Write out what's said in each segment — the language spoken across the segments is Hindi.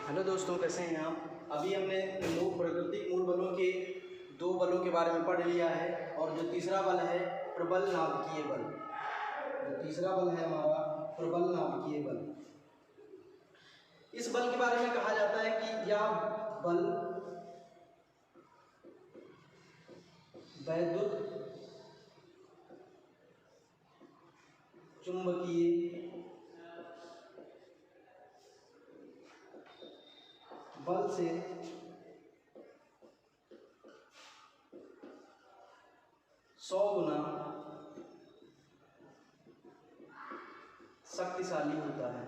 हेलो दोस्तों, कैसे हैं आप। अभी हमने प्राकृतिक मूल बलों के दो बलों के बारे में पढ़ लिया है और जो तीसरा बल है प्रबल नाभिकीय बल। जो तीसरा बल है हमारा प्रबल नाभिकीय बल। इस बल के बारे में कहा जाता है कि यह बल वैद्युत चुंबकीय बल से सौ गुना शक्तिशाली होता है।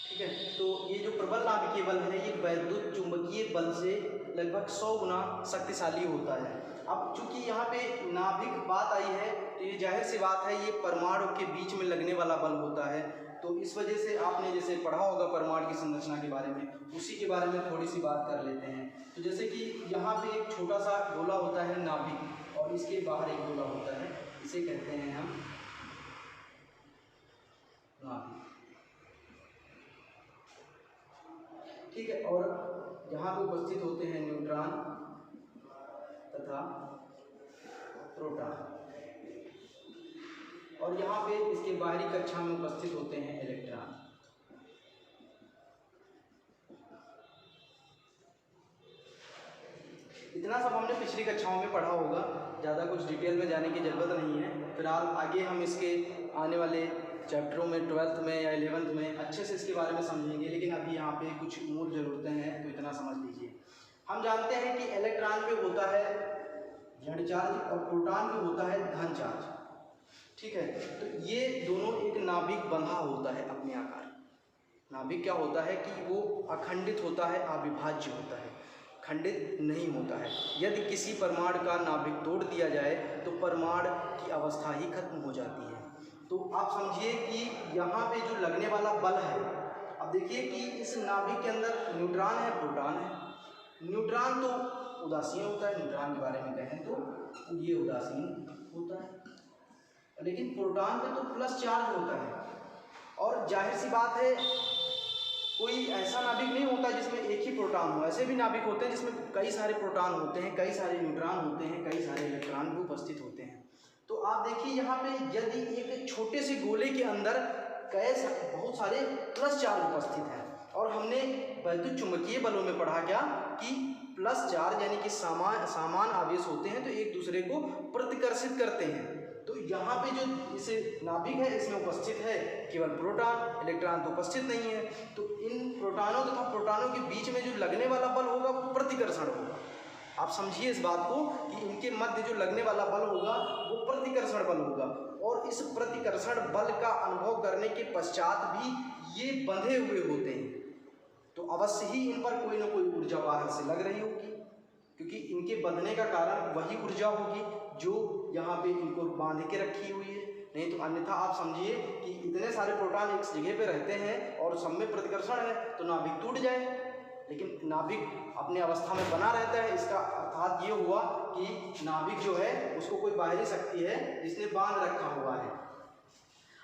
ठीक है, तो ये जो प्रबल नाभिकीय बल है ये वैद्युत चुंबकीय बल से लगभग 100 गुना शक्तिशाली होता है। अब चूंकि यहाँ पे नाभिक बात आई है तो ये जाहिर सी बात है, ये परमाणु के बीच में लगने वाला बल होता है। तो इस वजह से आपने जैसे पढ़ा होगा परमाणु की संरचना के बारे में, उसी के बारे में थोड़ी सी बात कर लेते हैं। तो जैसे कि यहाँ पे एक छोटा सा गोला होता है नाभिक, और इसके बाहर एक गोला होता है, इसे कहते हैं हम नाभिक। ठीक है, और यहाँ पे उपस्थित होते हैं न्यूट्रॉन तथा प्रोटॉन, और यहाँ पे इसके बाहरी कक्षा में उपस्थित होते हैं इलेक्ट्रॉन। इतना सब हमने पिछली कक्षाओं में पढ़ा होगा, ज़्यादा कुछ डिटेल में जाने की ज़रूरत नहीं है। फिलहाल आगे हम इसके आने वाले चैप्टरों में 12th में या 11th में अच्छे से इसके बारे में समझेंगे, लेकिन अभी यहाँ पे कुछ मूल ज़रूरतें हैं तो इतना समझ लीजिए। हम जानते हैं कि इलेक्ट्रॉन पे होता है ऋण चार्ज और प्रोटॉन पे होता है धन चार्ज। ठीक है, तो ये दोनों एक नाभिक बंधा होता है अपने आकार। नाभिक क्या होता है कि वो अखंडित होता है, अविभाज्य होता है, खंडित नहीं होता है। यदि किसी परमाणु का नाभिक तोड़ दिया जाए तो परमाणु की अवस्था ही खत्म हो जाती है। तो आप समझिए कि यहाँ पे जो लगने वाला बल है, अब देखिए कि इस नाभिक के अंदर न्यूट्रॉन है, प्रोटॉन है। न्यूट्रॉन तो उदासीन होता है, न्यूट्रॉन के बारे में कहें तो ये उदासीन होता है, लेकिन प्रोटॉन पे तो प्लस चार्ज होता है। और जाहिर सी बात है, कोई ऐसा नाभिक नहीं होता जिसमें एक ही प्रोटॉन हो। ऐसे भी नाभिक होते हैं जिसमें कई सारे प्रोटॉन होते हैं, कई सारे न्यूट्रॉन होते हैं, कई सारे इलेक्ट्रॉन भी उपस्थित होते हैं। तो आप देखिए यहाँ पे यदि एक छोटे से गोले के अंदर बहुत सारे प्लस चार्ज उपस्थित हैं, और हमने वैद्युत चुंबकीय बलों में पढ़ा क्या कि प्लस चार्ज यानी कि समान आवेश होते हैं तो एक दूसरे को प्रतिकर्षित करते हैं। तो यहाँ पे जो इस नाभिक है इसमें उपस्थित है केवल प्रोटॉन, इलेक्ट्रॉन तो उपस्थित नहीं है। तो इन प्रोटॉनों तथा प्रोटॉनों के बीच में जो लगने वाला बल होगा वो प्रतिकर्षण होगा। आप समझिए इस बात को कि इनके मध्य जो लगने वाला बल होगा वो प्रतिकर्षण बल होगा, और इस प्रतिकर्षण बल का अनुभव करने के पश्चात भी ये बंधे हुए होते हैं। तो अवश्य ही इन पर कोई ना कोई ऊर्जा बाहर से लग रही होगी, क्योंकि इनके बंधने का कारण वही ऊर्जा होगी जो यहाँ पे इनको बांध के रखी हुई है। नहीं तो अन्यथा आप समझिए कि इतने सारे प्रोटॉन एक जगह पे रहते हैं और सब में प्रतिकर्षण है तो नाभिक टूट जाए, लेकिन नाभिक अपने अवस्था में बना रहता है। इसका अर्थात ये हुआ कि नाभिक जो है उसको कोई बाहरी शक्ति है जिसने बांध रखा हुआ है।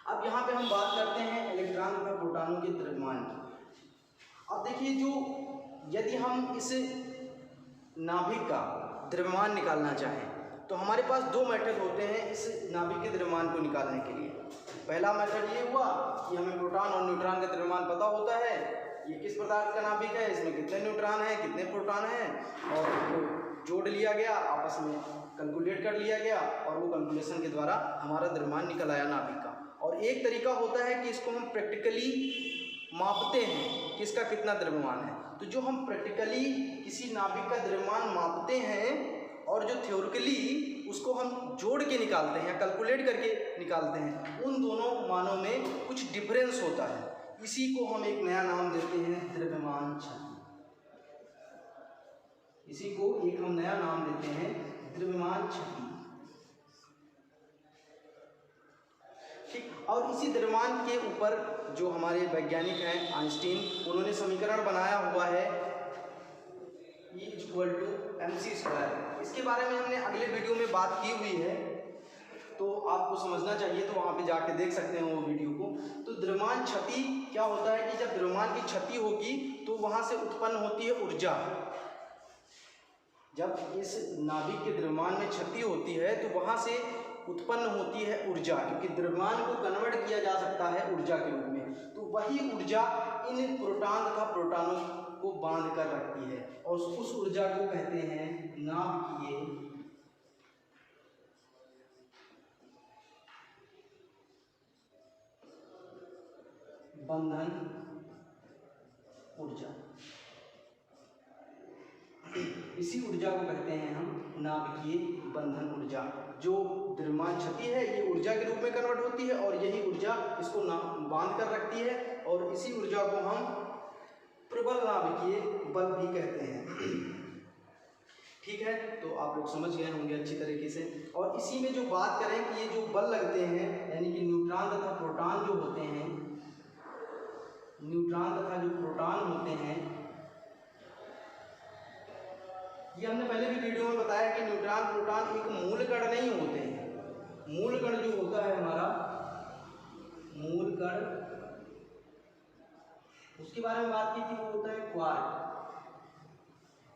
अब यहाँ पे हम बात करते हैं इलेक्ट्रॉन तथा प्रोटॉनों के द्रव्यमान की। अब देखिए, जो यदि हम इस नाभिक का द्रव्यमान निकालना चाहें तो हमारे पास दो मेथड होते हैं इस नाभिक के द्रव्यमान को निकालने के लिए। पहला मेथड ये हुआ कि हमें प्रोटॉन और न्यूट्रॉन का द्रव्यमान पता होता है, ये किस प्रकार का नाभिक है, इसमें कितने न्यूट्रॉन हैं, कितने प्रोटॉन हैं, और वो जोड़ लिया गया, आपस में कैलकुलेट कर लिया गया, और वो कैलकुलेशन के द्वारा हमारा द्रव्यमान निकल आया नाभिक का। और एक तरीका होता है कि इसको हम प्रैक्टिकली मापते हैं कि इसका कितना द्रव्यमान है। तो जो हम प्रैक्टिकली किसी नाभिक का द्रव्यमान मापते हैं और जो थ्योरिकली उसको हम जोड़ के निकालते हैं या कैलकुलेट करके निकालते हैं, उन दोनों मानों में कुछ डिफरेंस होता है। इसी को हम एक नया नाम देते हैं द्रव्यमान क्षति। इसी को एक हम नया नाम देते हैं द्रव्यमान क्षति। ठीक, और इसी द्रव्यमान के ऊपर जो हमारे वैज्ञानिक हैं आइंस्टीन, उन्होंने समीकरण बनाया हुआ है E = mc²। इसके बारे में हमने अगले वीडियो में बात की हुई है। तो आपको समझना चाहिए, तो वहाँ पे जाके देख सकते हैं वो वीडियो को। तो द्रव्यमान क्षति क्या होता है कि जब द्रव्यमान की क्षति होगी तो वहाँ से उत्पन्न होती है ऊर्जा। जब इस नाभिक के द्रव्यमान में क्षति होती है तो वहाँ से उत्पन्न होती है ऊर्जा, क्योंकि द्रव्यमान को कन्वर्ट किया जा सकता है ऊर्जा के रूप में। तो वही ऊर्जा इन प्रोटॉन तथा प्रोटॉनों को बांध कर रखती है और उस ऊर्जा को कहते हैं नाभिकीय बंधन ऊर्जा। इसी ऊर्जा को कहते हैं हम नाभिकीय बंधन ऊर्जा। जो द्रव्यमान क्षति है ये ऊर्जा के रूप में कन्वर्ट होती है और यही ऊर्जा इसको बांध कर रखती है, और इसी ऊर्जा को हम प्रबल नाभिकीय बल भी कहते हैं। ठीक है, तो आप लोग समझ गए होंगे अच्छी तरीके से। और इसी में जो बात करें कि ये जो बल लगते हैं, यानी कि न्यूट्रॉन तथा प्रोटॉन जो होते हैं, न्यूट्रॉन तथा जो प्रोटॉन होते हैं, ये हमने पहले भी वीडियो में बताया कि न्यूट्रॉन प्रोटॉन एक मूल कण नहीं होते हैं। मूल कण जो होता है हमारा मूल कण, उसके बारे में बात की थी, वो होता है क्वार्क।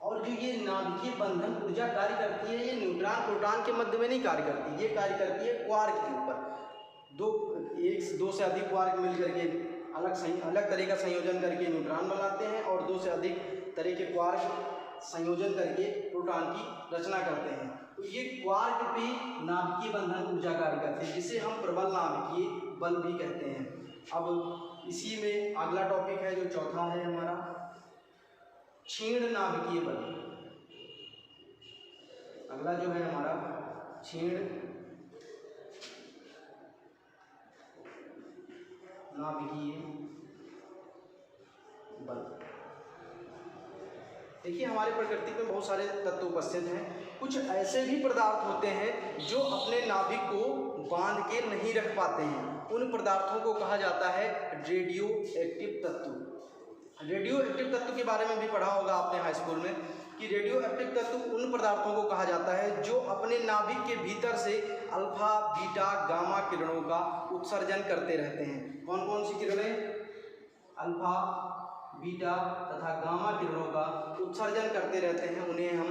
और जो ये नाभिकीय बंधन ऊर्जा कार्य करती है, ये न्यूट्रॉन प्रोटॉन के मध्य में नहीं कार्य करती, ये कार्य करती है क्वार्क के ऊपर। एक दो से अधिक क्वार्क मिल करके अलग तरह का संयोजन करके न्यूट्रॉन बनाते हैं और दो से अधिक तरह के क्वार्क संयोजन करके प्रोटॉन की रचना करते हैं। तो ये क्वार्क भी नाभिकीय बंधन ऊर्जा कार्य करते हैं, जिसे हम प्रबल नाभिकीय बल भी कहते हैं। अब इसी में अगला टॉपिक है जो चौथा है हमारा, क्षीण नाभिकीय बल। अगला जो है हमारा क्षीण नाभिकीय बल। देखिए, हमारे प्रकृति में बहुत सारे तत्व उपस्थित हैं। कुछ ऐसे भी पदार्थ होते हैं जो अपने नाभिक को बांध के नहीं रख पाते हैं। उन पदार्थों को कहा जाता है रेडियो एक्टिव तत्व। रेडियो एक्टिव तत्व के बारे में भी पढ़ा होगा आपने हाई स्कूल में कि रेडियो एक्टिव तत्व उन पदार्थों को कहा जाता है जो अपने नाभिक के भीतर से अल्फा, बीटा, गामा किरणों का उत्सर्जन करते रहते हैं। कौन कौन सी किरणें? अल्फा, बीटा तथा गामा किरणों का उत्सर्जन करते रहते हैं, उन्हें हम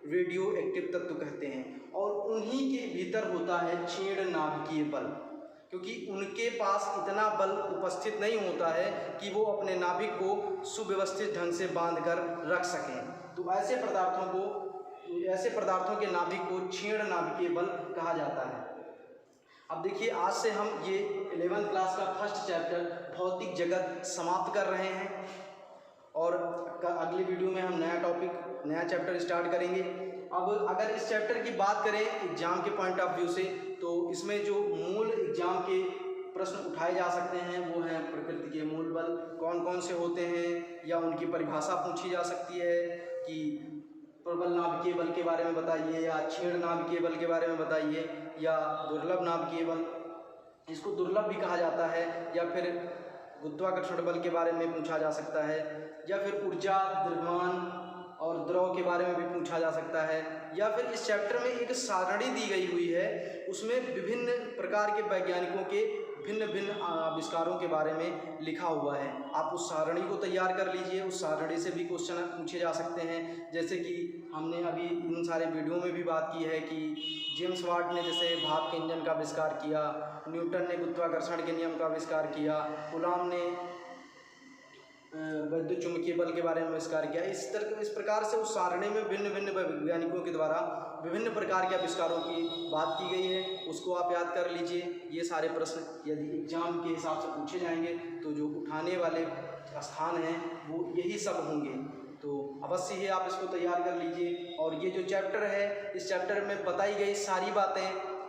रेडियो एक्टिव तत्व कहते हैं। और उन्हीं के भीतर होता है क्षीण नाभिकीय बल, क्योंकि उनके पास इतना बल उपस्थित नहीं होता है कि वो अपने नाभिक को सुव्यवस्थित ढंग से बांध कर रख सकें। तो ऐसे पदार्थों के नाभिक को क्षीण नाभिकीय बल कहा जाता है। अब देखिए, आज से हम ये 11th क्लास का फर्स्ट चैप्टर भौतिक जगत समाप्त कर रहे हैं और अगले वीडियो में हम नया चैप्टर स्टार्ट करेंगे। अब अगर इस चैप्टर की बात करें एग्ज़ाम के पॉइंट ऑफ व्यू से, तो इसमें जो मूल एग्ज़ाम के प्रश्न उठाए जा सकते हैं वो हैं प्रकृति के मूल बल कौन कौन से होते हैं, या उनकी परिभाषा पूछी जा सकती है कि प्रबल नाभिकीय बल के बारे में बताइए, या क्षीण नाभिकीय बल के बारे में बताइए, या दुर्लभ नाभिकीय बल, इसको दुर्लभ भी कहा जाता है, या फिर गुरुत्वाकर्षण बल के बारे में पूछा जा सकता है, या फिर ऊर्जा, द्रव्यमान और द्रव के बारे में भी पूछा जा सकता है, या फिर इस चैप्टर में एक सारणी दी गई हुई है, उसमें विभिन्न प्रकार के वैज्ञानिकों के भिन्न भिन्न आविष्कारों के बारे में लिखा हुआ है। आप उस सारणी को तैयार कर लीजिए, उस सारणी से भी क्वेश्चन पूछे जा सकते हैं। जैसे कि हमने अभी इन सारे वीडियो में भी बात की है कि जेम्स वाट ने जैसे भाप के इंजन का आविष्कार किया, न्यूटन ने गुरुत्वाकर्षण के नियम का आविष्कार किया, कूलॉम ने विद्युत चुंबकीय बल के बारे में आविष्कार किया। इस प्रकार से उस सारणी में भिन्न भिन्न वैज्ञानिकों के द्वारा विभिन्न प्रकार के आविष्कारों की बात की गई है, उसको आप याद कर लीजिए। ये सारे प्रश्न यदि एग्जाम के हिसाब से पूछे जाएंगे तो जो उठाने वाले स्थान हैं वो यही सब होंगे, तो अवश्य ही आप इसको तैयार कर लीजिए। और ये जो चैप्टर है, इस चैप्टर में बताई गई सारी बातें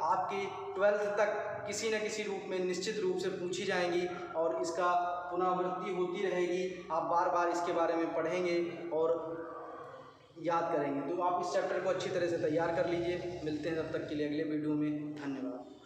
आपकी 12th तक किसी न किसी रूप में निश्चित रूप से पूछी जाएंगी और इसका पुनरावृत्ति होती रहेगी। आप बार बार इसके बारे में पढ़ेंगे और याद करेंगे। तो आप इस चैप्टर को अच्छी तरह से तैयार कर लीजिए। मिलते हैं तब तक के लिए अगले वीडियो में। धन्यवाद।